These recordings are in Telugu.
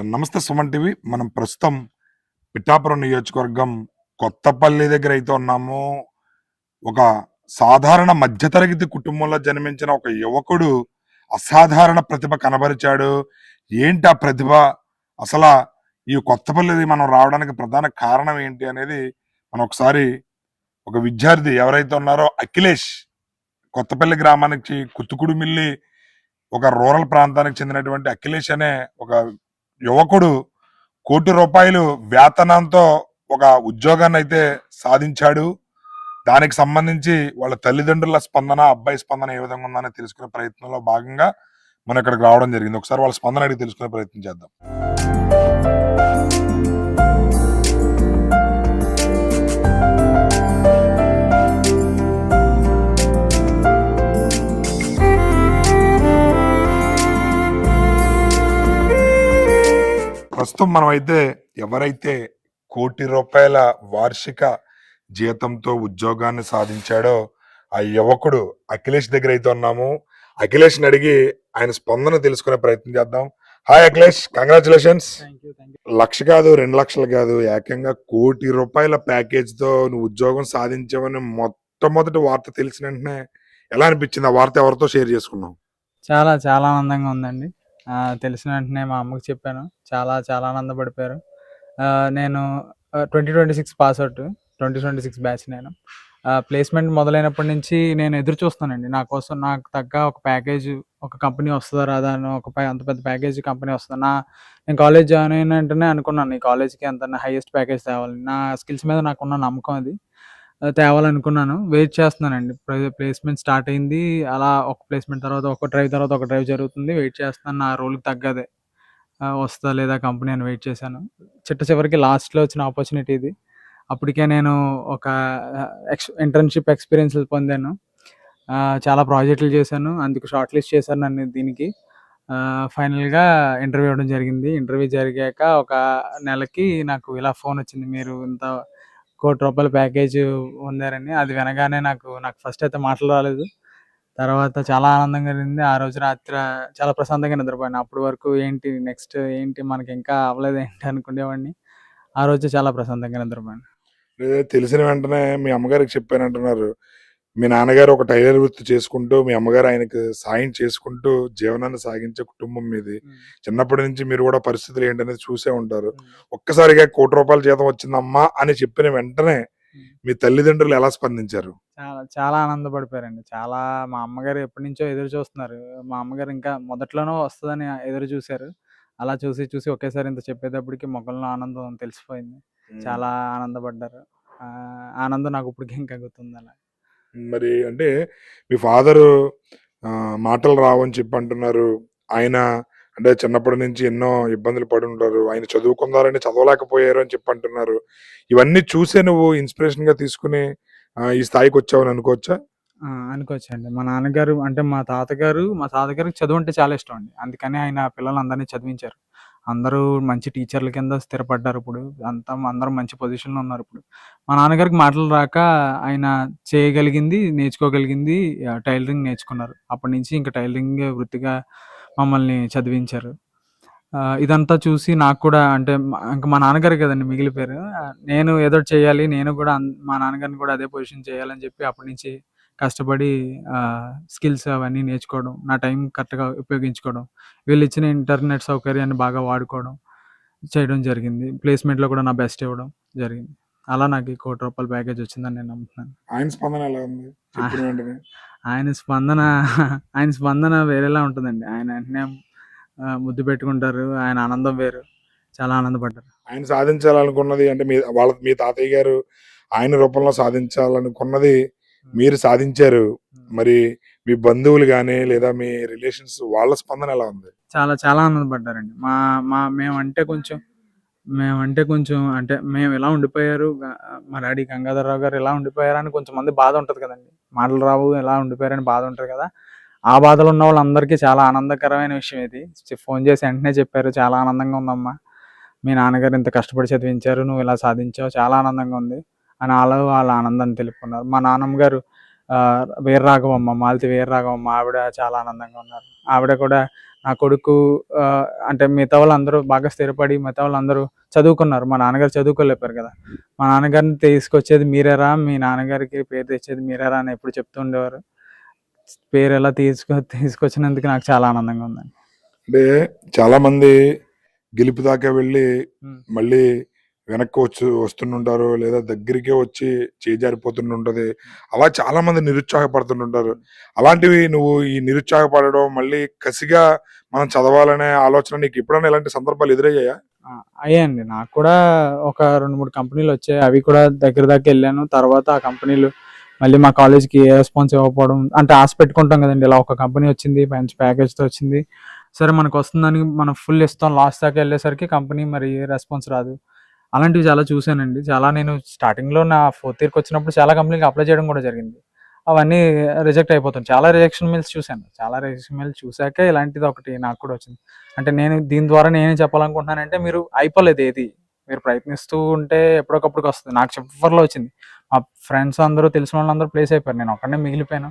నమస్తే సుమన్ టీవీ. మనం ప్రస్తుతం పిఠాపురం నియోజకవర్గం కొత్తపల్లి దగ్గర అయితే ఉన్నాము. ఒక సాధారణ మధ్యతరగతి కుటుంబంలో జన్మించిన ఒక యువకుడు అసాధారణ ప్రతిభ కనబరిచాడు. ఏంటి ఆ ప్రతిభ? అసలు ఈ కొత్తపల్లి మనం రావడానికి ప్రధాన కారణం ఏంటి అనేది మనం ఒకసారి ఒక విద్యార్థి ఎవరైతే ఉన్నారో అఖిలేష్, కొత్తపల్లి గ్రామానికి కుతుకుడు మిల్లి ఒక రూరల్ ప్రాంతానికి చెందినటువంటి అఖిలేష్ అనే ఒక యువకుడు ₹1,00,00,000 వేతనంతో ఒక ఉద్యోగాన్ని అయితే సాధించాడు. దానికి సంబంధించి వాళ్ళ తల్లిదండ్రుల స్పందన, అబ్బాయి స్పందన ఏ విధంగా ఉందని తెలుసుకునే ప్రయత్నంలో భాగంగా మనం ఇక్కడికి రావడం జరిగింది. ఒకసారి వాళ్ళ స్పందన అడిగి తెలుసుకునే ప్రయత్నం చేద్దాం. ప్రస్తుతం మనమైతే ఎవరైతే ₹1,00,00,000 వార్షిక జీతంతో ఉద్యోగాన్ని సాధించాడో ఆ యువకుడు అఖిలేష్ దగ్గర అయితే ఉన్నాము. అఖిలేష్ ని అడిగి ఆయన స్పందన తెలుసుకునే ప్రయత్నం చేద్దాం. Hi Akhilesh, congratulations. లక్ష కాదు, 2 లక్షలు కాదు, ఏకంగా ₹1,00,00,000 ప్యాకేజ్ తో నువ్వు ఉద్యోగం సాధించావని మొట్టమొదటి వార్త తెలిసిన వెంటనే ఎలా అనిపించింది? ఆ వార్త ఎవరితో షేర్ చేసుకున్నావు? చాలా చాలా ఆనందంగా ఉందండి. తెలిసిన వెంటనే మా అమ్మకి చెప్పాను. చాలా చాలా ఆనందపడిపోయారు. నేను 2026 పాసౌట్, 2026 బ్యాచ్ నేను. ప్లేస్‌మెంట్ మొదలైనప్పటి నుంచి నేను ఎదురు చూస్తున్నానండి. నా కోసం నాకు తగ్గ ఒక ప్యాకేజ్, ఒక కంపెనీ వస్తదా రాదా అని అంత పెద్ద ప్యాకేజ్ కంపెనీ వస్తదా. నేను కాలేజ్ జాయిన్ అయిన వెంటనే అనుకున్నాను ఈ కాలేజ్‌కి ఎంత హైయెస్ట్ ప్యాకేజ్ తేవాలి. నా స్కిల్స్ మీద నాకున్న నమ్మకం అది. తేవాలనుకున్నాను. వెయిట్ చేస్తున్నానండి. ప్లేస్‌మెంట్ స్టార్ట్ అయింది. అలా ఒక ప్లేస్‌మెంట్ తర్వాత ఒక డ్రైవ్ తర్వాత ఒక డ్రైవ్ జరుగుతుంది. వెయిట్ చేస్తున్నాను నా రోల్‌కి తగ్గదే. వస్తదా లేదా కంపెనీ అని వెయిట్ చేశాను. చివరికి లాస్ట్‌లో వచ్చిన ఆపర్చునిటీ ఇది. అప్పటికే నేను ఒక ఇంటర్న్‌షిప్ ఎక్స్‌పీరియన్స్ పొందాను. చాలా ప్రాజెక్టులు చేశాను. అందుకు షార్ట్ లిస్ట్ చేశారు నన్ను దీనికి. ఫైనల్‌గా ఇంటర్వ్యూ ఇవ్వడం జరిగింది. ఇంటర్వ్యూ జరిగాక ఒక నెలకి నాకు ఇలా ఫోన్ వచ్చింది. మీరు ఇంత ₹1,00,00,000 ప్యాకేజ్ పొందారని. అది వినగానే నాకు ఫస్ట్ అయితే మాటలు రాలేదు. తర్వాత చాలా ఆనందంగా కలిగింది. ఆ రోజు రాత్రి చాలా ప్రశాంతంగా నిద్రపోయాను. అప్పటి వరకు నెక్స్ట్ ఏంటి మనకి ఇంకా అవ్వలేదేంటి అనుకునేవాడిని. ఆ రోజు చాలా ప్రశాంతంగా నిద్రపోయాను. తెలిసిన వెంటనే మీ అమ్మగారికి చెప్పానంటున్నారు. మీ నాన్నగారు ఒక టైలర్ వృత్తి చేసుకుంటూ, మీ అమ్మగారు ఆయనకు సాయం చేసుకుంటూ జీవనాన్ని సాగించే కుటుంబం మీది. చిన్నప్పటి నుంచి మీరు కూడా పరిస్థితులు ఏంటనేది చూసే ఉంటారు. ఒక్కసారిగా ₹1,00,00,000 జీతం వచ్చిందమ్మా అని చెప్పిన వెంటనే మీ తల్లిదండ్రులు ఎలా స్పందించారు? చాలా చాలా ఆనందపడిపోయారండి. మా అమ్మగారు ఎప్పటినుంచో ఎదురు చూస్తున్నారు. మా అమ్మగారు ఇంకా మొదట్లోనో వస్తదని ఎదురు చూసారు. అలా చూసి ఒకేసారి ఇంత చెప్పేటప్పటికి మొఖంలో ఆనందం తెలిసిపోయింది. చాలా ఆనందపడ్డారు. ఆనందం నాకు ఇప్పటికి ఇంకా గుర్తుంది అలా. మరి అంటే మీ ఫాదరు మాటలు రావని చెప్పి అంటున్నారు. ఆయన అంటే చిన్నప్పటి నుంచి ఎన్నో ఇబ్బందులు పడి ఉంటారు. ఆయన చదువుకున్నారని చదవలేకపోయారు అని చెప్పి అంటున్నారు. ఇవన్నీ చూసే నువ్వు ఇన్స్పిరేషన్ గా తీసుకుని ఈ స్థాయికి వచ్చావని అనుకోవచ్చా? అనుకోవచ్చండి. మా తాతగారికి చదువు అంటే చాలా ఇష్టం అండి. అందుకని ఆయన పిల్లలందరినీ చదివించారు. అందరూ మంచి టీచర్ల కింద స్థిరపడ్డారు ఇప్పుడు. అందరూ మంచి పొజిషన్‌లో ఉన్నారిప్పుడు. మా నాన్నగారికి మాటలు రాక ఆయన చేయగలిగింది, నేర్చుకోగలిగింది టైలరింగ్ నేర్చుకున్నారు. అప్పటినుంచి ఇంక టైలరింగ్ వృత్తిగా మమ్మల్ని చదివించారు. ఇదంతా చూసి నాకు కూడా అంటే ఇంక మా నాన్నగారే కదండీ మిగిలిపోయారు. నేను ఏదోటి చేయాలి. నేను కూడా మా నాన్నగారిని కూడా అదే పొజిషన్ చేయాలని చెప్పి అప్పటినుంచి కష్టపడి స్కిల్స్ అవన్నీ నేర్చుకోవడం, నా టైం కరెక్ట్‌గా ఉపయోగించుకోవడం, వీళ్ళిచ్చిన ఇంటర్నెట్ సౌకర్యాన్ని బాగా వాడుకోవడం చేయడం జరిగింది. ప్లేస్‌మెంట్‌లో కూడా నా బెస్ట్ ఇవ్వడం జరిగింది. అలా నాకు ఈ ₹1,00,00,000 ప్యాకేజ్ వచ్చిందని నేను నమ్ముతున్నాను. ఆయన స్పందన ఎలా ఉంది చెప్పిన వెంటనే? ఆయన స్పందన ఆయన స్పందన వేరేలా ఉంటుందండి. ఆయన వెంటనే ముద్దు పెట్టుకుంటారు. ఆయన ఆనందం వేరు. చాలా ఆనందపడ్డారు. ఆయన సాధించాలనుకున్నది అంటే మీ తాతయ్య గారు ఆయన రూపంలో సాధించాలనుకున్నది మీరు సాధించారు. మరి మీ బంధువులు గాని లేదా మీ రిలేషన్స్ వాళ్ళ స్పందన ఎలా ఉంది? చాలా చాలా ఆనందపడ్డారండి. మా మా మేమంటే కొంచెం అంటే మేము ఇలా ఉండిపోయారు. మా డాడీ గంగాధరరావు గారు ఇలా ఉండిపోయారని కొంచెం మంది బాధ ఉంటది కదండీ. మాటలు రావు, ఎలా ఉండిపోయారని బాధ ఉంటది కదా! ఆ బాధలో ఉన్న వాళ్ళందరికీ చాలా ఆనందకరమైన విషయం ఇది. ఫోన్ చేసి వెంటనే చెప్పారు. చాలా ఆనందంగా ఉందమ్మా. మీ నాన్నగారు ఇంత కష్టపడి చదివించారు. నువ్వు ఇలా సాధించావు. చాలా ఆనందంగా ఉంది అని వాళ్ళ ఆనందాన్ని తెలుపుకున్నారు. మా నాన్నమ్మ గారు వీర రాఘవమ్మ, మాలతి వీర రాఘవమ్మ ఆవిడ చాలా ఆనందంగా ఉన్నారు. ఆవిడ కూడా నా కొడుకు అంటే మిగతా వాళ్ళందరూ బాగా స్థిరపడి మిగతా వాళ్ళందరూ చదువుకున్నారు. మా నాన్నగారు చదువుకోలేకపోయారు కదా! మా నాన్నగారిని తీసుకొచ్చేది మీరేరా, మీ నాన్నగారికి పేరు తెచ్చేది మీరేరా అని ఎప్పుడు చెప్తూ ఉండేవారు. పేరు ఎలా తీసుకొచ్చినందుకు నాకు చాలా ఆనందంగా ఉందండి. అంటే చాలా మంది గెలుపు దాకా వెళ్ళి హ్మ్. మళ్ళీ వెనక్కి వస్తుంటుంటారు, లేదా దగ్గరికే వచ్చి చేజారిపోతుంటుంటది. అలా చాలా మంది నిరుత్సాహపడుతుంటుంటారు. హ్మ్. అలాంటివి నువ్వు ఈ నిరుత్సాహపడడం, మళ్ళీ కసిగా మనం చదవాలనే ఆలోచన నీకు ఎప్పుడైనా ఇలాంటి సందర్భాలు ఎదురయ్యాయా? ఆ! అయ్యాయండి. నాకు కూడా ఒక 2, 3 కంపెనీలొచ్చాయి. అవి కూడా దగ్గర దాకా ఎళ్ళాను. తర్వాత ఆ కంపెనీలు మళ్ళీ మా కాలేజ్‌కి ఏ రెస్పాన్స్ ఇవ్వకపోవడం, అంటే ఆశ పెట్టుకుంటాం గదండీ! ఇలా ఒక కంపెనీ వచ్చింది, మంచి ప్యాకేజ్‌తో వచ్చింది. సరే మనకొస్తుందని మనం ఫుల్ ఇస్తాం. లాస్ట్ దాకా ఎళ్ళేసరికి కంపెనీ మరి రెస్పాన్స్ రాదు. అలాంటివి చాలా చూసానండి. చాలా నేను స్టార్టింగ్‌లో నా ఫోర్త్ ఇయర్‌కొచ్చినప్పుడు చాలా కంపెనీలకి అప్లై చేయడం కూడా జరిగింది. అవన్నీ రిజెక్ట్ అయిపోతున్నాయి. చాలా రిజెక్షన్ మెయిల్స్ చూసాను. చాలా రిజెక్షన్ మెయిల్స్ చూసాకే ఇలాంటిది ఒకటి నాకు కూడా వచ్చింది. అంటే నేను దీని ద్వారా నేనేం చెప్పాలనుకుంటున్నానంటే, మీరు అయిపోలేదు ఏది. మీరు ప్రయత్నిస్తూ ఉంటే ఎప్పటికప్పుడుకొస్తది. నాకు చివర్లో వచ్చింది. మా ఫ్రెండ్స్ అందరూ తెలిసిన వాళ్ళందరూ ప్లేస్ అయిపోయారు. నేను ఒక్కడినే మిగిలిపోయాను.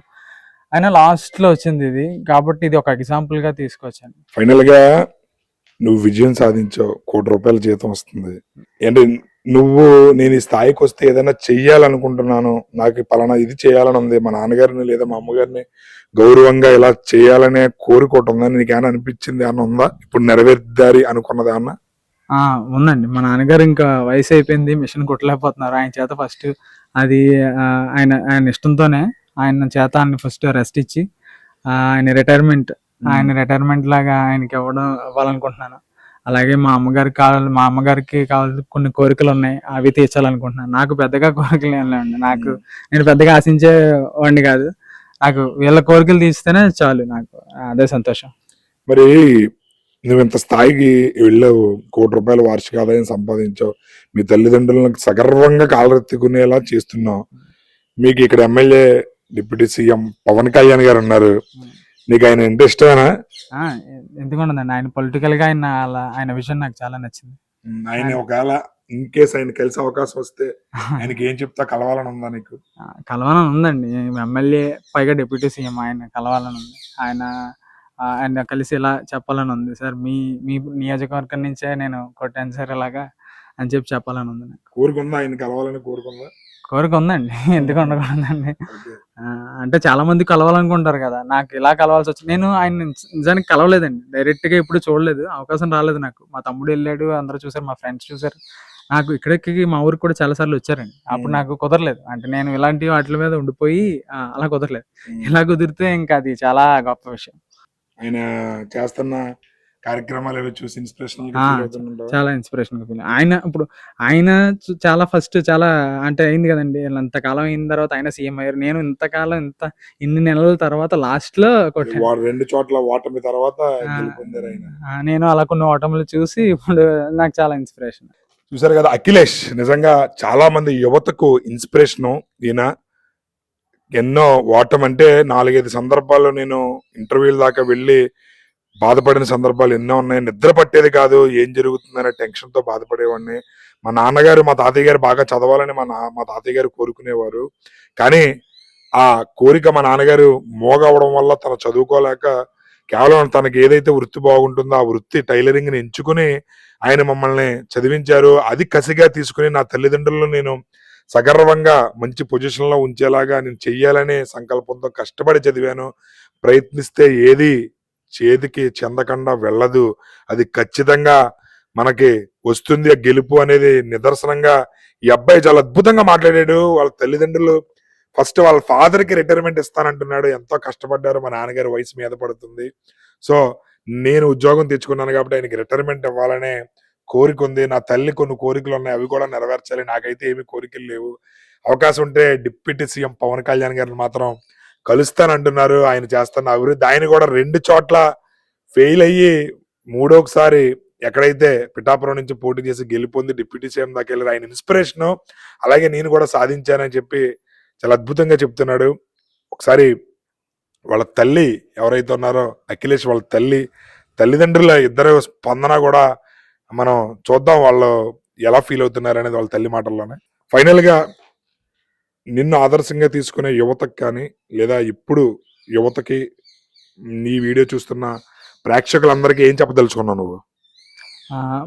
అయినా లాస్ట్‌లో వచ్చిందిది. కాబట్టి ఇది ఒక ఎగ్జాంపుల్‌గా తీసుకొచ్చాను. ఫైనల్‌గా నువ్వు విజయం సాధించావు. ₹1,00,00,000 జీతం వస్తుంది. అంటే నువ్వు నేను ఈ స్థాయికొస్తే ఏదైనా చెయ్యాలనుకుంటున్నాను. నాకు పలానా ఇది చేయాలని ఉంది. మా నాన్నగారిని లేదా మా అమ్మగారిని గౌరవంగా ఇలా చేయాలనే కోరిక ఒకటుందని నీకేమైనా అనిపించింది ఏమన్నా ఉందా? ఇప్పుడు నెరవేర్దారి అనుకున్నదేమన్నా? ఆ! ఉందండి. మా నాన్నగారు ఇంకా వయసయిపోయింది. మిషన్ కుట్టలేకపోతున్నారు. ఆయన చేత ఫస్ట్ అది ఆయన ఇష్టంతోనే ఆయన ఫస్ట్ రెస్ట్ ఇచ్చి ఆయన రిటైర్మెంట్ ఆయన రిటైర్మెంట్ లాగా ఇవ్వాలనుకుంటున్నాను. అలాగే మా అమ్మగారికి కావాల్సిన కొన్ని కోరికలున్నాయి. అవి తీర్చాలనుకుంటున్నాను. నాకు పెద్దగా కోరికలేం లేవండి. నేను పెద్దగా ఆశించే వాడిని కాదు. నాకు వీళ్ళ కోరికలు తీర్చితేనే చాలు నాకు. అదే సంతోషం. మరి నువ్వింత స్థాయికి వెళ్ళావు. ₹1,00,00,000 వార్షిక ఆదాయం సంపాదించావు. మీ తల్లిదండ్రులను సగర్వంగా కాలరెత్తుకునేలా చేస్తున్నావు. మీకు ఇక్కడ MLA, deputy CM Pawan Kalyan గారున్నారు. హ్మ్. నీకాయన అంటే ఇష్టమేనా? ఆ! ఎందుకుండదండి. ఆయన పొలిటికల్‌గా ఆయన విజన్ నాకు చాలా నచ్చింది. ఆయన ఆయన ఒకవేళ ఇన్ కేస్ ఆయన కలిసే అవకాశం వస్తే ఆయనకి ఏం చెప్తా కలవాలని ఉందా నీకు? కలవాలని ఉందండి. ఎమ్మెల్యే పైగా డిప్యూటీ సీఎం ఆయన కలవాలని ఉంది. ఆయన కలిసి ఇలా చెప్పాలని ఉంది. సార్ మీ మీ నియోజకవర్గం నుంచే నేను కొట్టాను సార్ ఇలాగా అని చెప్పాలని ఉంది నాకు. కోరుకుందా ఆయన కలవాలని కోరుకుందా? కోరిక ఉందండి. ఎందుకు ఉండకూడదండి. ఓకే. అంటే చాలా మంది కలవాలనుకుంటారు కదా! నాకు ఇలా కలవాల్సొచ్చింది. నేను ఆయన్ని నిజానికి కలవలేదండి. డైరెక్ట్‌గా ఎప్పుడు చూడలేదు. అవకాశం రాలేదు నాకు. మా తమ్ముడెళ్ళాడు. అందరూ చూసారు. మా ఫ్రెండ్స్ చూసారు. నాకు ఇక్కడికి మా ఊరికి కూడా చాలా సార్లు వచ్చారండి. అప్పుడు నాకు కుదరలేదు. అంటే నేను ఇలాంటి వాటిల మీద ఉండిపోయి అలా కుదరలేదు. ఇలా కుదిరితే ఇంకా అది చాలా గొప్ప విషయం. ఆయన చేస్తున్న కార్యక్రమాలు ఏవో చూసి ఇన్స్పిరేషనల్‌గా ఆ! ఫీల్ అవుతుంటావా? చాలా ఇన్స్‌పిరేషన్‌గా ఫీల్ ఆయన చాలా ఫస్ట్ చాలా అంటే అయింది గదండీ! ఇంతకాలం అయిన తర్వాత ఆయన సీఎం అయ్యారు. నేను ఇన్ని నెలల తర్వాత లాస్ట్‌లో కొట్టాను. 2 చోట్ల ఓటమి తర్వాత ఆ! గెలుపొందారాయన. నేను అలా కొన్ని ఓటములు చూసి ఇప్పుడు నాకు చాలా ఇన్స్‌పిరేషన్. చూసారు కదా! అఖిలేష్ నిజంగా చాలా మంది యువతకు ఇన్స్పిరేషను ఈయన. ఎన్నో ఓటమంటే 4, 5 సందర్భాల్లో నేను ఇంటర్వ్యూల దాకా వెళ్ళి బాధపడిన సందర్భాలు ఎన్నో ఉన్నాయి. నిద్ర పట్టేది కాదు. ఏం జరుగుతుందనే టెన్షన్‌తో బాధపడేవాడిని. మా నాన్నగారు, మా తాతయ్య గారు బాగా చదవాలని మా తాతయ్య గారు కోరుకునేవారు. కానీ ఆ కోరిక మా నాన్నగారు మోగవడం వల్ల తను చదువుకోలేక కేవలం తనకి ఏదైతే వృత్తి బాగుంటుందో ఆ వృత్తి టైలరింగ్‌ని ఎంచుకొని ఆయన మమ్మల్ని చదివించారు. అది కసిగా తీసుకొని నా తల్లిదండ్రులను నేను సగర్వంగా మంచి పొజిషన్‌లో ఉంచేలాగా నేను చెయ్యాలనే సంకల్పంతో కష్టపడి చదివాను. ప్రయత్నిస్తే ఏది చేతికి చెందకుండా వెళ్ళదు. అది ఖచ్చితంగా మనకి వస్తుంది. ఆ గెలుపు అనేది నిదర్శనంగా ఈ అబ్బాయి చాలా అద్భుతంగా మాట్లాడాడు. వాళ్ళ తల్లిదండ్రులు ఫస్ట్ వాళ్ళ ఫాదర్‌కి రిటైర్మెంట్ ఇస్తానంటున్నాడు. ఎంతో కష్టపడ్డారు. మా నాన్నగారి వయసు మీద పడుతుంది. సో, నేను ఉద్యోగం తెచ్చుకున్నాను కాబట్టి ఆయనకి రిటైర్మెంట్ ఇవ్వాలనే కోరికుంది. నా తల్లి కొన్ని కోరికలున్నాయి. అవి కూడా నెరవేర్చాలి. నాకైతే ఏమి కోరికలు లేవు. అవకాశం ఉంటే డిప్యూటీ సీఎం పవన్ కళ్యాణ్ గారిని మాత్రం కలుస్తానంటున్నారు. ఆయన చేస్తున్న అభివృద్ధి ఆయన కూడా 2 చోట్ల ఫెయిల్ అయ్యి మూడోసారి ఎక్కడైతే పిఠాపురం నుంచి పోటీ చేసి గెలుపొంది డిప్యూటీ సీఎం దాకా వెళ్ళారు. ఆయన ఇన్స్పిరేషను. అలాగే నేను కూడా సాధించానని చెప్పి చాలా అద్భుతంగా చెప్తున్నాడు. ఒకసారి వాళ్ళ తల్లి ఎవరైతే ఉన్నారో అఖిలేష్ వాళ్ళ తల్లిదండ్రుల ఇద్దరు స్పందన కూడా మనం చూద్దాం. వాళ్ళు ఎలా ఫీల్ అవుతున్నారు అనేది వాళ్ళ తల్లి మాటల్లోనే. ఫైనల్ గా నిన్ను ఆదర్శంగా తీసుకునే యువతకి కానీ లేదా ఇప్పుడు యువతకి నీ వీడియో చూస్తున్న ప్రేక్షకులందరికీ ఏం చెప్పదలుచుకున్నావు నువ్వు?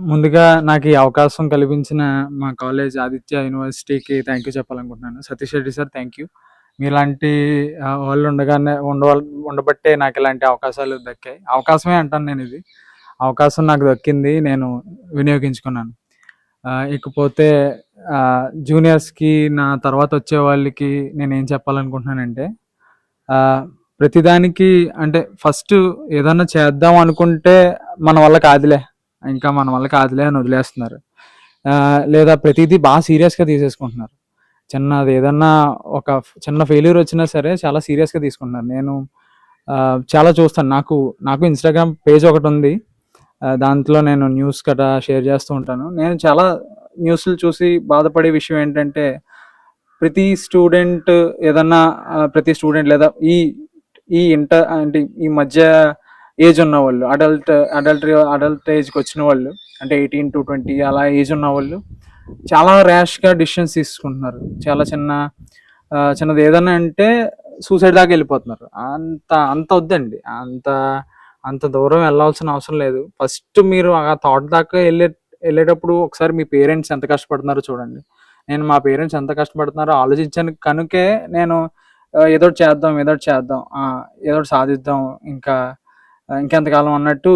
ముందుగా నాకు ఈ అవకాశం కల్పించిన మా కాలేజ్ ఆదిత్య యూనివర్సిటీకి థ్యాంక్ యూ చెప్పాలనుకుంటున్నాను. Satish Reddy sir thank you. మీలాంటి వాళ్ళు ఉండబట్టే నాకు ఇలాంటి అవకాశాలు దక్కాయి. అవకాశమే అంటాను నేను ఇది. అవకాశం నాకు దక్కింది, నేను వినియోగించుకున్నాను. ఇకపోతే జూనియర్స్కి నా తర్వాత వచ్చే వాళ్ళకి నేను ఏం చెప్పాలనుకుంటున్నానంటే, ప్రతిదానికి అంటే ఫస్ట్ ఏదన్నా చేద్దాం అనుకుంటే మన వల్ల కాదులే అని వదిలేస్తున్నారు. లేదా ప్రతిదీ బాగా సీరియస్గా తీసేసుకుంటున్నారు. చిన్నది ఏదన్నా ఒక చిన్న ఫెయిల్యూర్ వచ్చినా సరే చాలా సీరియస్గా తీసుకుంటున్నారు. నేను చాలా చూస్తాను. నాకు ఇన్స్టాగ్రామ్ పేజ్ ఒకటి ఉంది. దాంట్లో నేను న్యూస్ గట్రా షేర్ చేస్తూ ఉంటాను. నేను చాలా న్యూస్లు చూసి బాధపడే విషయం ఏంటంటే, ప్రతి స్టూడెంట్ లేదా ఈ ఇంటర్ అంటే ఈ మధ్య ఏజ్ ఉన్న వాళ్ళు, అడల్ట్ ఏజ్కి వచ్చిన వాళ్ళు, అంటే 18 to 20 అలా ఏజ్ ఉన్న వాళ్ళు చాలా ర్యాష్గా డిసిషన్స్ తీసుకుంటున్నారు. చాలా చిన్నది ఏదన్నా అంటే సూసైడ్ దాకా వెళ్ళిపోతున్నారు. అంత వద్దండి. అంత దూరం వెళ్ళాల్సిన అవసరం లేదు. ఫస్ట్ మీరు ఆ థాట్ దాకా వెళ్ళేటప్పుడు ఒకసారి మీ పేరెంట్స్ ఎంత కష్టపడుతున్నారో చూడండి. నేను మా పేరెంట్స్ ఎంత కష్టపడుతున్నారో ఆలోచించాను కనుకే నేను ఏదోటి చేద్దాం, ఏదోటి సాధిద్దాం, ఇంకెంతకాలం అన్నట్టు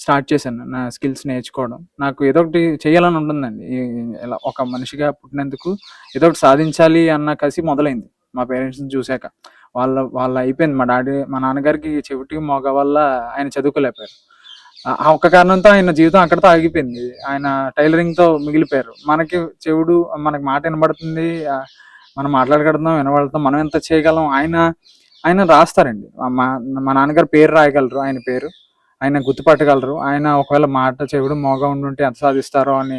స్టార్ట్ చేశాను నా స్కిల్స్ నేర్చుకోవడం. నాకు ఏదో ఒకటి చేయాలని ఉంటుందండి. ఇలా ఒక మనిషిగా పుట్టినందుకు ఏదో ఒకటి సాధించాలి అన్న కసి మొదలైంది మా పేరెంట్స్ని చూశాక. వాళ్ళ అయిపోయింది. మా నాన్నగారికి చెవిటి మోగ వల్ల ఆయన చదువుకోలేకపోయారు. ఆ ఒక్క కారణంతో ఆయన జీవితం అక్కడితో ఆగిపోయింది. ఆయన టైలరింగ్తో మిగిలిపోయారు. మనకి చెవుడు, మనకి మాట వినబడుతుంది, మనం మాట్లాడగలుగుతాం, వినబడుతాం, మనం ఎంత చేయగలం. ఆయన రాస్తారండి. మా నాన్నగారు పేరు రాయగలరు, ఆయన పేరు ఆయన గుర్తుపట్టగలరు. ఆయన ఒకవేళ మాట చెవుడు మోగా ఉండుంటే ఎంత సాధిస్తారో అని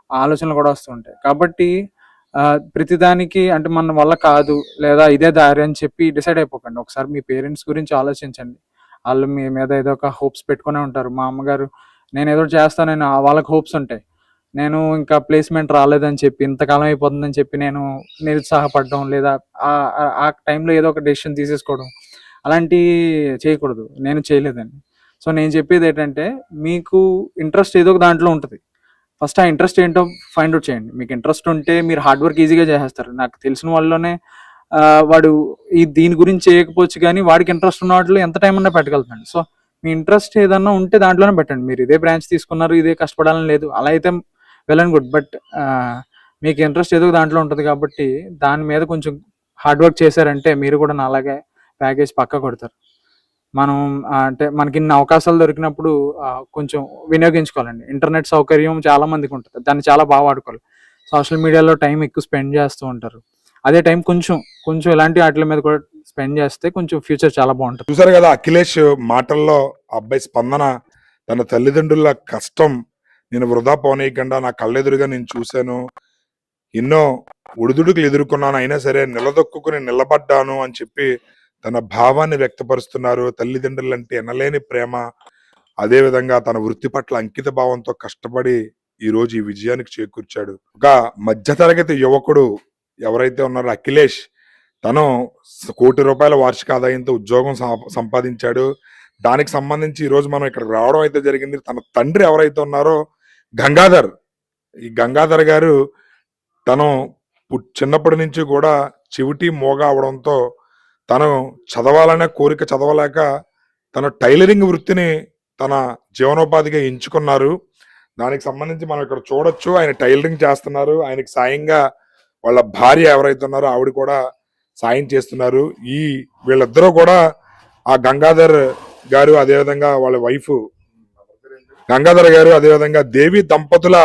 ఆలోచనలు కూడా వస్తుంటాయి. కాబట్టి ప్రతిదానికి అంటే మన వల్ల కాదు లేదా ఇదే దారి అని చెప్పి డిసైడ్ అయిపోకండి. ఒకసారి మీ పేరెంట్స్ గురించి ఆలోచించండి. వాళ్ళు మీ మీద ఏదో ఒక హోప్స్ పెట్టుకునే ఉంటారు. మా అమ్మగారు నేను ఏదో చేస్తానని వాళ్ళకి హోప్స్ ఉంటాయి. నేను ఇంకా ప్లేస్మెంట్ రాలేదని చెప్పి, ఇంతకాలం అయిపోతుందని చెప్పి నేను నిరుత్సాహపడడం, లేదా ఆ టైంలో ఏదో ఒక డెసిషన్ తీసేసుకోవడం, అలాంటివి చేయకూడదు. నేను చేయలేదండి. సో నేను చెప్పేది ఏంటంటే, మీకు ఇంట్రెస్ట్ ఏదో ఒక దాంట్లో ఉంటుంది. ఫస్ట్ ఆ ఇంట్రెస్ట్ ఏంటో ఫైండ్ అవుట్ చేయండి. మీకు ఇంట్రెస్ట్ ఉంటే మీరు హార్డ్ వర్క్ ఈజీగా చేసేస్తారు. నాకు తెలిసిన వాళ్ళలోనే వాడు దీని గురించి చేయకపోవచ్చు, కానీ వాడికి ఇంట్రెస్ట్ ఉన్న వాటిలో ఎంత టైం ఉన్నా పెట్టగలుగుతాడు. సో మీ ఇంట్రెస్ట్ ఏదన్నా ఉంటే దాంట్లోనే పెట్టండి. మీరు ఇదే బ్రాంచ్ తీసుకున్నారు, ఇదే కష్టపడాలని లేదు, అలా అయితే వెల్ అండ్ గుడ్. బట్ మీకు ఇంట్రెస్ట్ ఏదో దాంట్లో ఉంటుంది కాబట్టి దాని మీద కొంచెం హార్డ్ వర్క్ చేశారంటే మీరు కూడా నాలాగే ప్యాకేజ్ పక్కా కొడతారు. మనం అంటే మనకి ఇన్ని అవకాశాలు దొరికినప్పుడు కొంచెం వినియోగించుకోవాలండి. ఇంటర్నెట్ సౌకర్యం చాలా మందికి ఉంటుంది, దాన్ని చాలా బాగా వాడుకోవాలి. సోషల్ మీడియాలో టైం ఎక్కువ స్పెండ్ చేస్తూ ఉంటారు. అదే టైం కొంచెం ఇలాంటి వాటి మీద కూడా స్పెండ్ చేస్తే కొంచెం ఫ్యూచర్ చాలా బాగుంటుంది. చూసారు కదా అఖిలేష్ మాటల్లో అబ్బాయి స్పందన. తన తల్లిదండ్రుల కష్టం నేను వృధా పోనీయకుండా నా కళ్ళెదురుగా నేను చూశాను, ఎన్నో ఒడిదుడుకులు ఎదుర్కొన్నాను, అయినా సరే నిలదొక్కుని నిలబడ్డాను అని చెప్పి తన భావాన్ని వ్యక్తపరుస్తున్నారు. తల్లిదండ్రులు అంటే ఎనలేని ప్రేమ, అదే విధంగా తన వృత్తి పట్ల అంకిత భావంతో కష్టపడి ఈ రోజు ఈ విజయానికి చేకూర్చాడు. ఒక మధ్యతరగతి యువకుడు ఎవరైతే ఉన్నారో అఖిలేష్, తను ₹1 కోటి వార్షిక ఆదాయంతో ఉద్యోగం సంపాదించాడు. దానికి సంబంధించి ఈ రోజు మనం ఇక్కడికి రావడం అయితే జరిగింది. తన తండ్రి ఎవరైతే ఉన్నారో గంగాధర్, ఈ గంగాధర్ గారు తను చిన్నప్పటి నుంచి కూడా చెవిటి మోగ అవడంతో తను చదవాలనే కోరిక చదవలేక తన టైలరింగ్ వృత్తిని తన జీవనోపాధిగా ఎంచుకున్నారు. దానికి సంబంధించి మనం ఇక్కడ చూడొచ్చు, ఆయన టైలరింగ్ చేస్తున్నారు. ఆయనకి సాయంగా వాళ్ళ భార్య ఎవరైతే ఉన్నారో ఆవిడ కూడా సాయం చేస్తున్నారు. వీళ్ళిద్దరూ కూడా ఆ గంగాధర్ గారు, అదేవిధంగా వాళ్ళ వైఫ్ గంగాధర్ గారు, అదేవిధంగా దేవి దంపతుల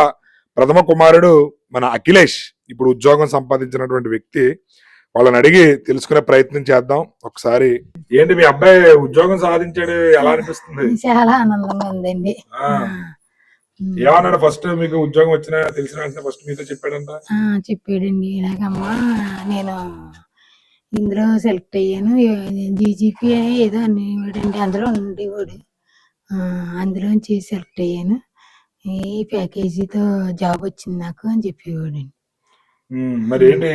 ప్రథమ కుమారుడు మన అఖిలేష్, ఇప్పుడు ఉద్యోగం సంపాదించినటువంటి వ్యక్తి. వాళ్ళని అడిగి తెలుసుకునే ప్రయత్నం చేద్దాం ఒకసారి. ఏంటి మీ అబ్బాయి ఉద్యోగం సాధించాడు, ఎలా అనిపిస్తుంది? చాలా ఆనందంగా ఉందండి. ఏమన్నాడు ఫస్ట్ మీకు ఉద్యోగం వచ్చినా తెలిసిన వెంటనే ఫస్ట్ మీతో చెప్పాడంట? చెప్పాడండి, ఇలాగమ్మా నేను ఇందులో సెలెక్ట్ అయ్యాను, జీజీపీ ఏదో అనేవాడండి, అందులో ఉండేవాడు, అందులోంచి సెలెక్ట్ అయ్యాను, ఈ ప్యాకేజీతో జాబ్ వచ్చింది నాకు అని చెప్పేవాడండి. మరి ఏంటి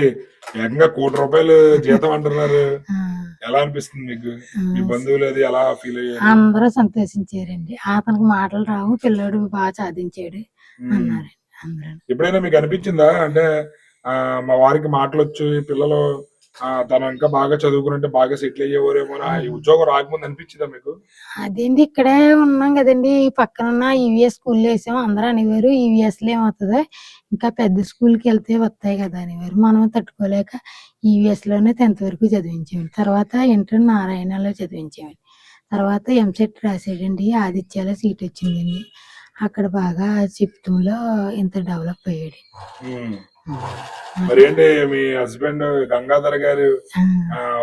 ఏకంగా ₹1,00,00,000 జీతం అంటున్నారు? ఆ, ఎలా అనిపిస్తుంది మీకు? ఆ, మీ బంధువులు అది ఎలా ఫీల్ అయ్యారు? అందరూ సంతోషించారండి. అతనికి మాటలు రావు, పిల్లోడు బాగా సాధించాడు ఉమ్. అన్నారండి అందరూ. ఎప్పుడైనా మీకు అనిపించిందా అంటే మా వారికి మాటలొచ్చు ఈ పిల్లలు తను ఇంకా బాగా చదువుకుని బాగా సెటిల్ అయ్యేవారేమో ఈ ఉద్యోగం రాకముందు అనిపించిందా మీకు? అదేండి ఇక్కడే ఉన్నాం కదండి, ఈ పక్కన ఈవీఎస్ స్కూల్లో వేసాం. అందరూ అనేవారు ఈవీఎస్ లో ఏమవుతుంది, ఇంకా పెద్ద స్కూల్కి వెళ్తే వస్తాయి కదా అనేవారు. మనం తట్టుకోలేక ఈవీఎస్ లోనే 10th వరకు చదివించామండి. తర్వాత ఇంటర్ నారాయణలో చదివించామండి. తర్వాత ఎంసెట్ రాసాడండి, ఆదిత్యలో సీట్ వచ్చిందండి. అక్కడ బాగా చెప్తంలో ఇంత డెవలప్ అయ్యాడు. ఉమ్. మరి ఏంటి మీ హస్బెండ్ గంగాధర్ గారు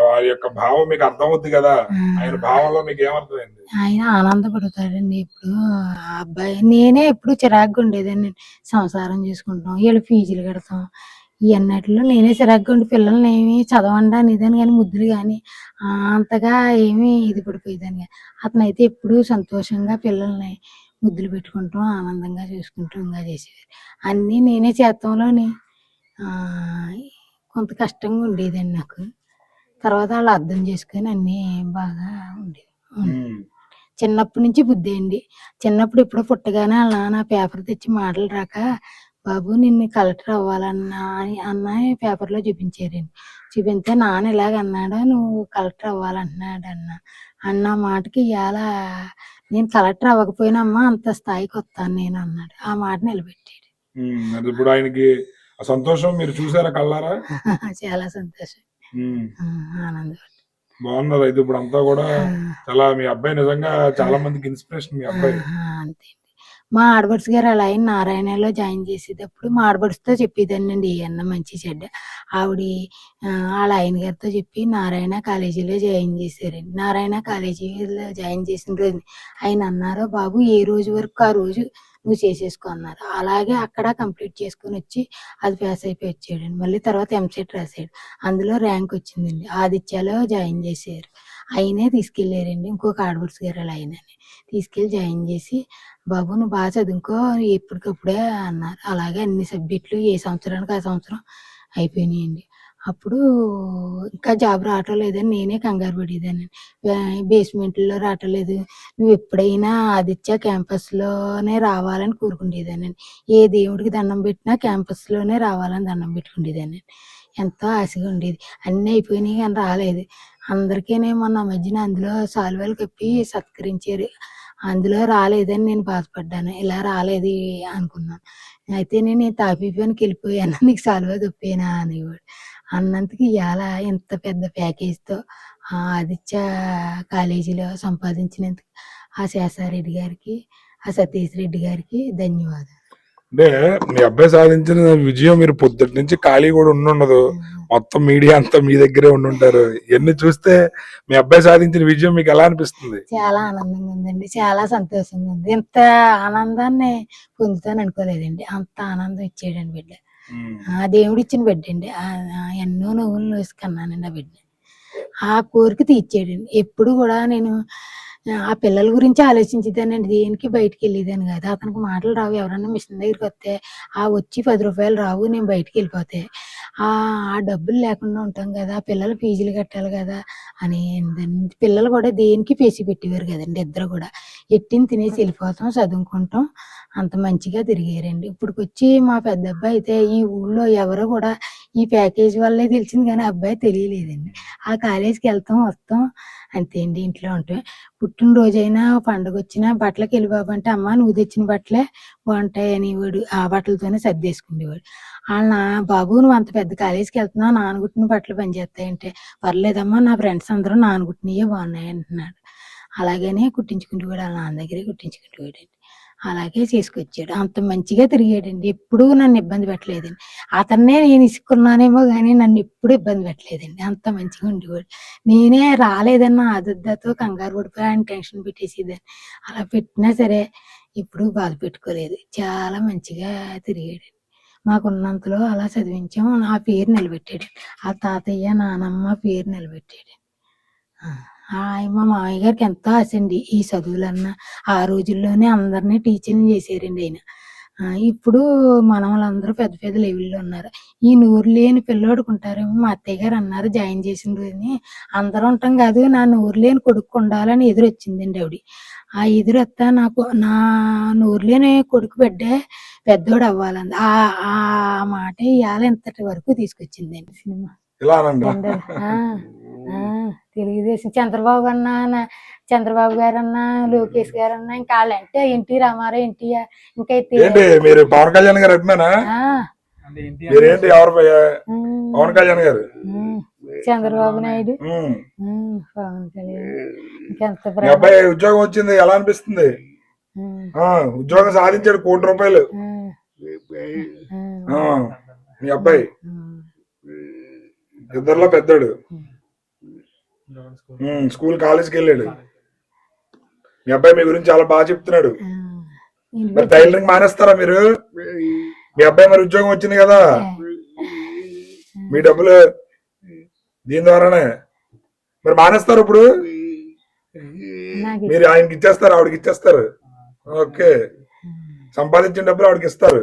వారి యొక్క భావం మీకు అర్థమవుద్ది కదా, ఆయన భావంలో మీకు ఏమర్థమైంది? ఆయన ఆనందపడతాడండి. ఇప్పుడు ఆ అబ్బాయి, నేనే ఎప్పుడు చిరాకుగా ఉండేదాన్ని. సంసారం చేసుకుంటాం, వీళ్ళు ఫీజులు కడతాం, ఇవన్నిటిలో నేనే చిరాకుగా ఉండి పిల్లల్ని ఏమి చదవండి అనేదాన్ని కానీ, ముద్దులు కానీ అంతగా ఏమీ ఇది పడిపోయేదాన్ని కాదు. అతనైతే ఎప్పుడు సంతోషంగా పిల్లల్ని ముద్దులు పెట్టుకుంటాం, ఆనందంగా చూసుకుంటాం ఇంకా చేసేవారు. అన్నీ నేనే చేత్తంలోని కొంత కష్టంగా ఉండేదండి నాకు. తర్వాత వాళ్ళు అర్థం చేసుకొని అన్నీ బాగా ఉండేవి. చిన్నప్పటి నుంచి బుద్ధి అండి. చిన్నప్పుడు ఎప్పుడో పుట్టగానే వాళ్ళ నాన్న పేపర్ తెచ్చి మాటలు రాక, బాబు నిన్ను కలెక్టర్ అవ్వాలన్నా అని పేపర్లో చూపించారండి. చూపిస్తే నాన్న ఇలాగ అన్నాడు, నువ్వు కలెక్టర్ అవ్వాలంటున్నాడు అన్న మాటకి ఇవాళ నేను కలెక్టర్ అవ్వకపోయినా అమ్మా అంత స్థాయికి వస్తాను నేను అన్నాడు. ఆ మాట నిలబెట్టాడు. ఇప్పుడు ఆయనకి ఆ సంతోషం మీరు చూసారా కళ్ళారా? చాలా సంతోషం, ఆనందం. బాగున్నారు అయితే ఇప్పుడు అంతా కూడా చాలా. మీ అబ్బాయి నిజంగా చాలా మందికి ఇన్స్పిరేషన్ మీ అబ్బాయి. అంతే. మా ఆడబడుచు గారు అలా ఆయన నారాయణలో జాయిన్ చేసేటప్పుడు మా ఆడబడుచుతో చెప్పేదానండి ఏమన్నా మంచి చెడ్డ. ఆవిడ వాళ్ళ ఆయన గారితో చెప్పి నారాయణ కాలేజీలో జాయిన్ చేశారండి. నారాయణ కాలేజీలో జాయిన్ చేసిన రోజు ఆయన అన్నారు, బాబు ఏ రోజు వరకు ఆ రోజు నువ్వు చేసేసుకో అన్నారు. అలాగే అక్కడ కంప్లీట్ చేసుకొని వచ్చి అది పాస్ అయిపోయి వచ్చాడండి. మళ్ళీ తర్వాత ఎంసెట్ రాశాడు, అందులో ర్యాంక్ వచ్చిందండి. ఆదిత్యలో జాయిన్ చేశారు, ఆయనే తీసుకెళ్ళారండి. ఇంకొక ఆడబడుచు గారు అలా ఆయనని తీసుకెళ్ళి జాయిన్ చేసి, బాబు నువ్వు బాగా చదువుకో ఎప్పటికప్పుడే అన్నారు. అలాగే అన్ని సబ్జెక్టులు ఏ సంవత్సరానికి ఆ సంవత్సరం అయిపోయినాయండి. అప్పుడు ఇంకా జాబ్ రావటం లేదని నేనే కంగారు పడేదాన్ని. బేస్మెంట్లో రావటం లేదు, నువ్వు ఎప్పుడైనా ఆదిత్య క్యాంపస్లోనే రావాలని కోరుకునేదాన్ని. ఏ దేవుడికి దండం పెట్టినా క్యాంపస్లోనే రావాలని దండం పెట్టుకునేదాన్ని. ఎంతో ఆశగా ఉండేది. అన్నీ అయిపోయినాయి కానీ రాలేదు. అందరికీ మొన్న మధ్యన అందులో సాల్వాలు కప్పి సత్కరించారు, అందులో రాలేదని నేను బాధపడ్డాను. ఇలా రాలేదు అనుకున్నాను. అయితే నేను తాపీపనికి వెళ్ళిపోయాను, నీకు సాల్వా కప్పేనా అనేవాడు. అన్నందుకు ఇవాళ ఇంత పెద్ద ప్యాకేజ్తో ఆదిత్య కాలేజీలో సంపాదించినందుకు ఆ శేషారెడ్డి గారికి, ఆ సతీష్ రెడ్డి గారికి ధన్యవాదాలు. అంటే మీ అబ్బాయి సాధించిన విజయం మీరు పొద్దుటి నుంచి ఖాళీ కూడా ఉండుండదు, మొత్తం మీడియా అంతా మీ దగ్గరే ఉండుంటారు. ఇవన్నీ చూస్తే మీ అబ్బాయి సాధించిన విజయం మీకు ఎలా అనిపిస్తుంది? చాలా ఆనందంగా ఉందండి, చాలా సంతోషంగా ఉంది. ఇంత ఆనందాన్ని పొందుతాను అనుకోలేదండి. అంత ఆనందం ఇచ్చాడండి బిడ్డ. ఆ దేవుడు ఇచ్చిన బిడ్డ అండి. ఎన్నో నవ్వులు వేసుకున్నానండి ఆ బిడ్డ. ఆ కోరిక తీర్చాడండి. ఎప్పుడు కూడా నేను ఆ పిల్లల గురించి ఆలోచించేదానండి, దేనికి బయటికి వెళ్ళేదాన్ని కాదు. అతనికి మాటలు రావు, ఎవరన్నా మిషన్ దగ్గరికి వస్తే వచ్చి ₹10 రావు, నేను బయటికి వెళ్ళిపోతే ఆ డబ్బులు లేకుండా ఉంటాం కదా, పిల్లలు ఫీజులు కట్టాలి కదా అని. పిల్లలు కూడా దేనికి పేసి పెట్టేవారు కదండి, ఇద్దరు కూడా ఎట్టిని తినేసి వెళ్ళిపోతాం, చదువుకుంటాం, అంత మంచిగా తిరిగారండి. ఇప్పుడుకొచ్చి మా పెద్ద అబ్బాయి అయితే ఈ ఊళ్ళో ఎవరు కూడా ఈ ప్యాకేజ్ వల్లే తెలిసింది కానీ అబ్బాయి తెలియలేదండి. ఆ కాలేజీకి వెళ్తాం వస్తాం అంతే అండి, ఇంట్లో ఉంటాం. పుట్టినరోజైనా పండుగ వచ్చినా బట్టలకి వెళ్ళి బాబు అంటే, అమ్మ నువ్వు తెచ్చిన బట్టలే బాగుంటాయి అనేవాడు. ఆ బట్టలతోనే సర్దేసుకునేవాడు. వాళ్ళ బాబు నువ్వు అంత పెద్ద కాలేజీకి వెళ్తున్నావు, నానగుట్టిన బట్టలు పనిచేస్తాయంటే, పర్లేదమ్మా నా ఫ్రెండ్స్ అందరూ నానగుట్టినయే బాగున్నాయి అంటున్నాడు. అలాగనే కుట్టించుకుంటూ కూడా వాళ్ళ నాన్న దగ్గరే కుట్టించుకుంటూ పోయాడండి. అలాగే చేసుకొచ్చాడు. అంత మంచిగా తిరిగాడండి, ఎప్పుడూ నన్ను ఇబ్బంది పెట్టలేదండి. అతన్నే నేను ఇసుకున్నానేమో కానీ నన్ను ఎప్పుడు ఇబ్బంది పెట్టలేదండి, అంత మంచిగా ఉండేవాడు. నేనే రాలేదన్న ఆదుర్దాతో కంగారు పడిపోయి ఆయన టెన్షన్ పెట్టేసేదాన్ని. అలా పెట్టినా సరే ఎప్పుడూ బాధ పెట్టుకోలేదు, చాలా మంచిగా తిరిగాడండి. మాకున్నంతలో అలా చదివించాము, నా పేరు నిలబెట్టాడు. ఆ తాతయ్య నానమ్మ పేరు నిలబెట్టాడు. మా మామయ్య గారికి ఎంతో ఆశ అండి ఈ చదువులన్నా. ఆ రోజుల్లోనే అందరినీ టీచర్ని చేశారండి ఆయన. ఇప్పుడు మనవలందరూ పెద్ద పెద్ద లెవెల్లో ఉన్నారు. ఈ నోరు లేని పిల్లోడికి ఉంటారేమో, మా అత్తయ్య గారు అన్నారు జాయిన్ చేసిన రోజుని, అందరూ ఉంటాం కాదు, నా నోరు లేని కొడుకు ఉండాలని ఎదురొచ్చిందండి ఆవిడ. ఆ ఎదురొత్తా నా నోరు లేని కొడుకు బిడ్డే పెద్దోడు అవ్వాలంది. ఆ మాట ఇవాళ ఇంతటి వరకు తీసుకొచ్చిందండి సినిమా. ఇలా అనండి. తెలుగుదేశం చంద్రబాబు గారన్నా, లోకేష్ గారన్నా, ఇంకా వాళ్ళంటే ఎన్టీ రామారావు, ఎన్టీఆర్, ఇంకా ఏంటి మీరు పవన్ కళ్యాణ్ గారు అభిమానా? మీరేంటి ఎవరు పవన్ కళ్యాణ్ గారు? చంద్రబాబు నాయుడు, పవన్ కళ్యాణ్. ఇంకెంత మీ అబ్బాయి ఉద్యోగం వచ్చింది, ఎలా అనిపిస్తుంది? ఉద్యోగం సాధించాడు, ₹1,00,00,000. మీ అబ్బాయి ఇద్దరులో పెద్దోడు, స్కూల్ కాలేజీకి వెళ్ళాడు. మీ అబ్బాయి మీ గురించి చాలా బాగా చెప్తున్నాడు. మరి టైలరింగ్ మానేస్తారా మీరు? మీ అబ్బాయి మరి ఉద్యోగం వచ్చింది కదా, మీ డబ్బులు దీని ద్వారానే మరి మానేస్తారు. ఇప్పుడు మీరు ఆయనకి ఇచ్చేస్తారు, ఆవిడకి ఇచ్చేస్తారు. ఓకే, సంపాదించిన డబ్బులు ఆవిడకి ఇస్తారు.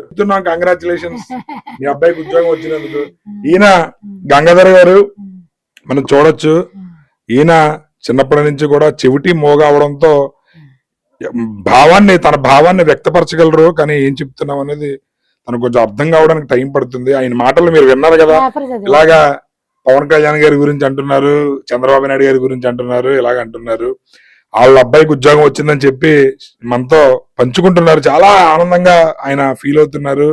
కంగ్రాచులేషన్స్ మీ అబ్బాయికి ఉద్యోగం వచ్చినందుకు. ఈయన గంగాధర్ గారు మనం చూడొచ్చు. ఈయన చిన్నప్పటి నుంచి కూడా చెవిటి మోగ అవడంతో తన భావాన్ని వ్యక్తపరచగలరు, కానీ ఏం చెప్తున్నాం అనేది తనకు కొంచెం అర్థం కావడానికి టైం పడుతుంది. ఆయన మాటలు మీరు విన్నారు కదా, ఇలాగా పవన్ కళ్యాణ్ గారి గురించి అంటున్నారు, చంద్రబాబు నాయుడు గారి గురించి అంటున్నారు, ఇలాగ అంటున్నారు. వాళ్ళ అబ్బాయికి ఉద్యోగం వచ్చిందని చెప్పి మనతో పంచుకుంటున్నారు. చాలా ఆనందంగా ఆయన ఫీల్ అవుతున్నారు.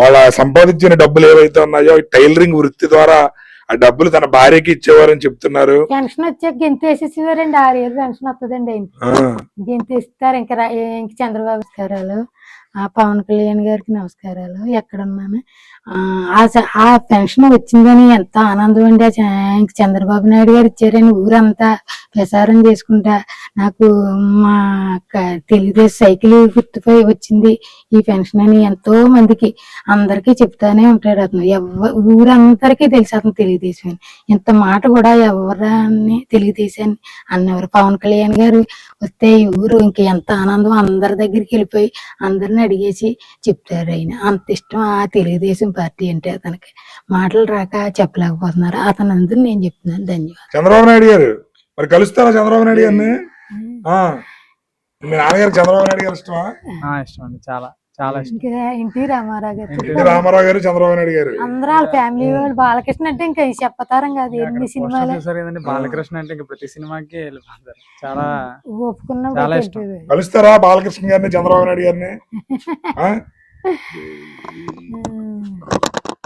వాళ్ళ సంపాదించిన డబ్బులు ఏవైతే ఉన్నాయో టైలరింగ్ వృత్తి ద్వారా ఆ డబ్బులు తన భార్యకి ఇచ్చేవారని చెప్తున్నారు. పెన్షన్ వచ్చాక గెంత వేసేసేవారండి, 6 ఏళ్ళు పెన్షన్ వస్తుందండి. గెంత ఇస్తారు. ఇంకా చంద్రబాబు నమస్కారాలు, పవన్ కళ్యాణ్ గారికి నమస్కారాలు. ఎక్కడున్నాను ఆ పెన్షన్ వచ్చిందని ఎంత ఆనందం అండి. చంద్రబాబు నాయుడు గారు ఇచ్చారని ఊరంతా ప్రసారం చేసుకుంటా, నాకు మా తెలుగుదేశం సైకిల్ గుర్తుపై వచ్చింది ఈ పెన్షన్ అని ఎంతో మందికి అందరికీ చెప్తానే ఉంటాడు అతను. ఊరందరికీ తెలిసి అతను తెలుగుదేశం అని. ఇంత మాట కూడా ఎవరని తెలుగుదేశాన్ని అన్నవారు. పవన్ కళ్యాణ్ గారు వస్తే ఈ ఊరు ఇంక ఎంత ఆనందం, అందరి దగ్గరికి వెళ్ళిపోయి అందరిని అడిగేసి చెప్తారు. ఆయన అంత ఇష్టం ఆ తెలుగుదేశం పార్టీ అంటే. అతనికి మాటలు రాక చెప్పలేకపోతున్నారు. అతను అందరూ నేను చెప్తున్నాను. ధన్యవాదాలు. చంద్రబాబు నాయుడు గారు మరి కలుస్తారా చంద్రబాబు నాయుడు గారిని? మీ నాన్నగారు చంద్రబాబు నాయుడు గారు ఇష్టమా? ఇష్టం అండి, చాలా చాలా ఇష్టం. ఎన్టీ రామారావు గారు, రామారావు గారు, చంద్రబాబు నాయుడు గారు అందరూ వాళ్ళ ఫ్యామిలీ వాళ్ళు. బాలకృష్ణ అంటే ఇంకా చెప్పతారం కాదు, ఎన్ని సినిమాలు చూసారు కదండి. బాలకృష్ణ అంటే ఇంకా ప్రతి సినిమాకి వెళ్ళిపోతారు. చాలా ఒప్పుకున్నా. చాలా ఇష్టం. కలుస్తారా బాలకృష్ణ గారిని, చంద్రబాబు నాయుడు గారిని?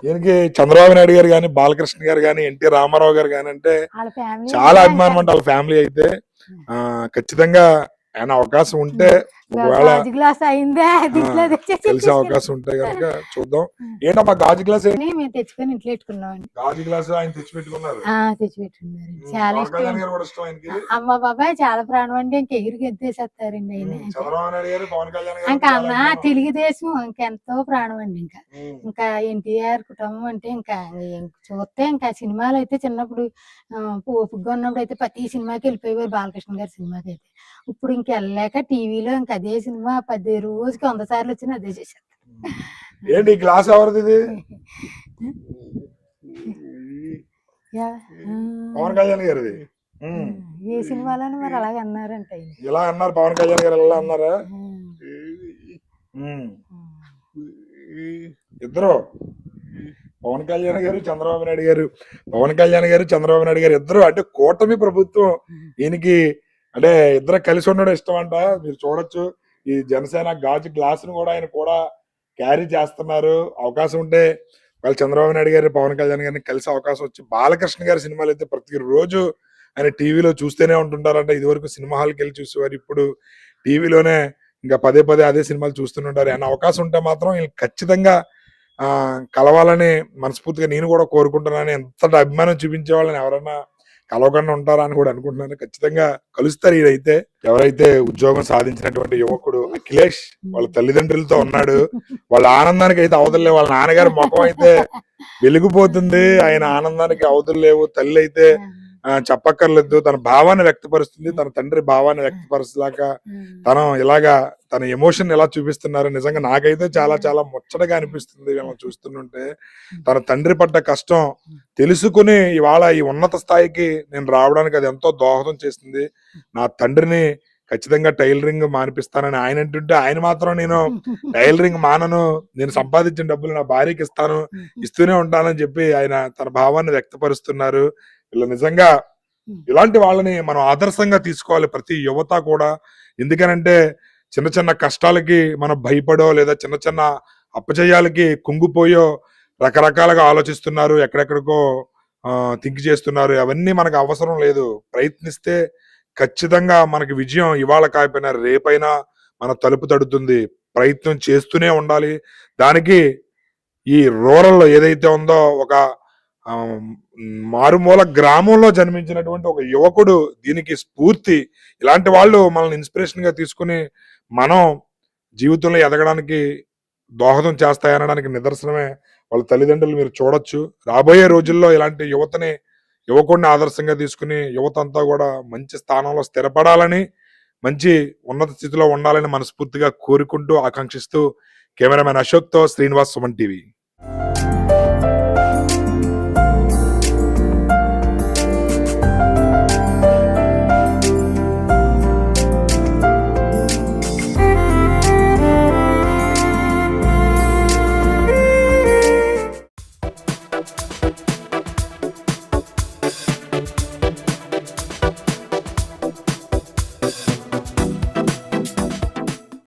దీనికి చంద్రబాబు నాయుడు గారు గాని, బాలకృష్ణ గారు గాని, ఎన్టీ రామారావు గారు గాని అంటే చాలా అభిమానం అంట వాళ్ళ ఫ్యామిలీ అయితే. ఖచ్చితంగా ఆయన అవకాశం ఉంటే ఒకవేళ కలిసే అవకాశం ఉంటే కనుక చూద్దాం. ఏంటమ్మా గాజు గ్లాస్ మేము తెచ్చుకొని ఇంట్లో పెట్టుకున్నాం. గాజు గ్లాస్ ఆయన తెచ్చిపెట్టుకున్నారు. తెచ్చిపెట్టుకున్నారు. చాలా ఇష్టం. అమ్మ బాబాయ్ చాలా ప్రాణం అండి. ఇంక ఎగిరికి ఎత్తేసేస్తారండి ఆయన. ఇంకా అన్న తెలుగుదేశం ఇంకెంతో ప్రాణం అండి. ఇంకా ఎన్టీఆర్ కుటుంబం అంటే ఇంకా చూస్తే ఇంకా సినిమాలు అయితే చిన్నప్పుడు ఓపికగా ఉన్నప్పుడు అయితే ప్రతి సినిమాకి వెళ్ళిపోయేవారు. బాలకృష్ణ గారి సినిమాకి అయితే ఇప్పుడు ఇంక వెళ్ళలేక టీవీలో ఇంకా అదే సినిమా 10 రోజుకి 100 సార్లు వచ్చినా అదే చేసేస్తారు. ఏంటి గ్లాస్ ఎవరిది? పవన్ కళ్యాణ్ గారిది. ఏ సినిమాలోని మరి అలాగే అన్నారంట. ఇలా అన్నారు పవన్ కళ్యాణ్ గారు, ఎలా అన్నారా? ఇద్దరు పవన్ కళ్యాణ్ గారు, చంద్రబాబు నాయుడు గారు, పవన్ కళ్యాణ్ గారు, చంద్రబాబు నాయుడు గారు ఇద్దరు అంటే కూటమి ప్రభుత్వం. ఈయనకి అంటే ఇద్దరు కలిసి ఉండడం ఇష్టం అంట. మీరు చూడొచ్చు ఈ జనసేన గాజు గ్లాస్ ను కూడా ఆయన కూడా క్యారీ చేస్తున్నారు. అవకాశం ఉంటే వాళ్ళు చంద్రబాబు నాయుడు గారు, పవన్ కళ్యాణ్ గారిని కలిసి అవకాశం వచ్చి బాలకృష్ణ గారి సినిమాలు అయితే ప్రతి రోజు ఆయన టీవీలో చూస్తూనే ఉంటుంటారంట. ఇదివరకు సినిమా హాల్కి వెళ్ళి చూసేవారు, ఇప్పుడు టీవీలోనే ఇంకా పదే పదే అదే సినిమాలు చూస్తుంటారు. ఆయన అవకాశం ఉంటే మాత్రం ఖచ్చితంగా కలవాలని మనస్ఫూర్తిగా నేను కూడా కోరుకుంటున్నాను. ఎంత అభిమానం చూపించే వాళ్ళని ఎవరన్నా కలవకుండా ఉంటారా అని కూడా అనుకుంటున్నాను. ఖచ్చితంగా కలుస్తారు. ఈయనైతే ఎవరైతే ఉద్యోగం సాధించినటువంటి యువకుడు అఖిలేష్ వాళ్ళ తల్లిదండ్రులతో ఉన్నాడు. వాళ్ళ ఆనందానికి అయితే అవధులు. వాళ్ళ నాన్నగారి ముఖం అయితే వెలిగిపోతుంది. ఆయన ఆనందానికి అవధులు లేవు. తల్లి అయితే చెప్పక్కర్లేదు, తన భావాన్ని వ్యక్తపరుస్తుంది, తన తండ్రి భావాన్ని వ్యక్తపరచలాగా తను ఇలాగా తన ఎమోషన్ ఎలా చూపిస్తున్నారు. నిజంగా నాకైతే చాలా చాలా ముచ్చటగా అనిపిస్తుంది వీళ్ళని చూస్తుంటే. తన తండ్రి పడ్డ కష్టం తెలుసుకుని ఇవాళ ఈ ఉన్నత స్థాయికి నేను రావడానికి అది ఎంతో దోహదం చేసింది. నా తండ్రిని ఖచ్చితంగా టైలరింగ్ మానిపిస్తానని ఆయన అంటుంటే, ఆయన మాత్రం నేను టైలరింగ్ మానను, నేను సంపాదించిన డబ్బులు నా భార్యకి ఇస్తాను, ఇస్తూనే ఉంటానని చెప్పి ఆయన తన భావాన్ని వ్యక్తపరుస్తున్నారు. వీళ్ళు నిజంగా ఇలాంటి వాళ్ళని మనం ఆదర్శంగా తీసుకోవాలి ప్రతి యువత కూడా. ఎందుకనంటే చిన్న చిన్న కష్టాలకి మనం భయపడో లేదా చిన్న చిన్న అపజయాలకి కుంగిపోయో రకరకాలుగా ఆలోచిస్తున్నారు, ఎక్కడెక్కడికో థింక్ చేస్తున్నారు. అవన్నీ మనకు అవసరం లేదు. ప్రయత్నిస్తే ఖచ్చితంగా మనకి విజయం ఇవాళ కాకపోయినా రేపైనా మన తలుపు తడుతుంది. ప్రయత్నం చేస్తూనే ఉండాలి. దానికి ఈ రూరల్ ఏదైతే ఉందో ఒక మారుమూల గ్రామంలో జన్మించినటువంటి ఒక యువకుడు దీనికి స్ఫూర్తి. ఇలాంటి వాళ్ళు మనల్ని ఇన్స్పిరేషన్ గా తీసుకుని మనం జీవితంలో ఎదగడానికి దోహదం చేస్తాయనడానికి నిదర్శనమే వాళ్ళ తల్లిదండ్రులు మీరు చూడొచ్చు. రాబోయే రోజుల్లో ఇలాంటి యువకుడిని ఆదర్శంగా తీసుకుని యువత అంతా కూడా మంచి స్థానంలో స్థిరపడాలని, మంచి ఉన్నత స్థితిలో ఉండాలని మనస్ఫూర్తిగా కోరుకుంటూ ఆకాంక్షిస్తూ కెమెరామెన్ అశోక్తో శ్రీనివాస్, సుమన్ టీవీ.